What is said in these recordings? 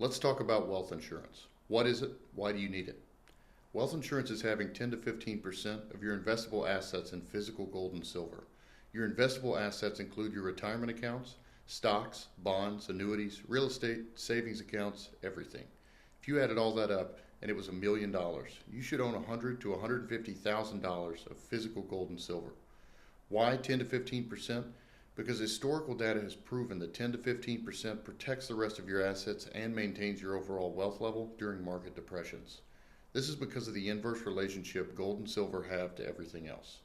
Let's talk about wealth insurance. What is it? Why do you need it? Wealth insurance is having 10 to 15% of your investable assets in physical gold and silver. Your investable assets include your retirement accounts, stocks, bonds, annuities, real estate, savings accounts, everything. If you added all that up and it was $1,000,000, you should own $100,000 to $150,000 of physical gold and silver. Why 10 to 15%? Because historical data has proven that 10 to 15% protects the rest of your assets and maintains your overall wealth level during market depressions. This is because of the inverse relationship gold and silver have to everything else.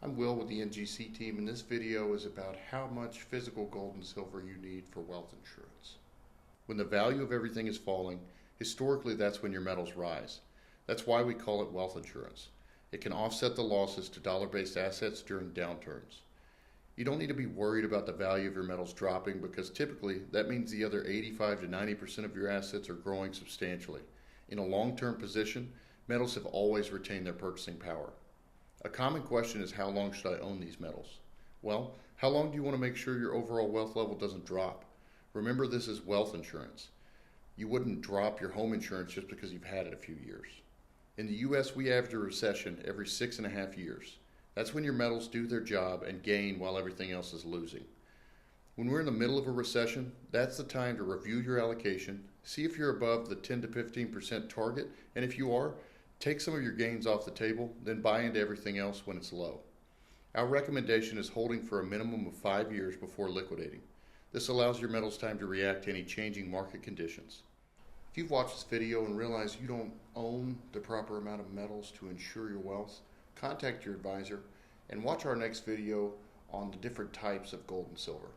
I'm Will with the NGC team, and this video is about how much physical gold and silver you need for wealth insurance. When the value of everything is falling, historically that's when your metals rise. That's why we call it wealth insurance. It can offset the losses to dollar-based assets during downturns. You don't need to be worried about the value of your metals dropping because typically that means the other 85 to 90% of your assets are growing substantially. In a long-term position, metals have always retained their purchasing power. A common question is, how long should I own these metals? Well, how long do you want to make sure your overall wealth level doesn't drop? Remember, this is wealth insurance. You wouldn't drop your home insurance just because you've had it a few years. In the U.S., we average a recession every 6.5 years. That's when your metals do their job and gain while everything else is losing. When we're in the middle of a recession, that's the time to review your allocation, see if you're above the 10 to 15% target, and if you are, take some of your gains off the table, then buy into everything else when it's low. Our recommendation is holding for a minimum of 5 years before liquidating. This allows your metals time to react to any changing market conditions. If you've watched this video and realize you don't own the proper amount of metals to ensure your wealth, contact your advisor and watch our next video on the different types of gold and silver.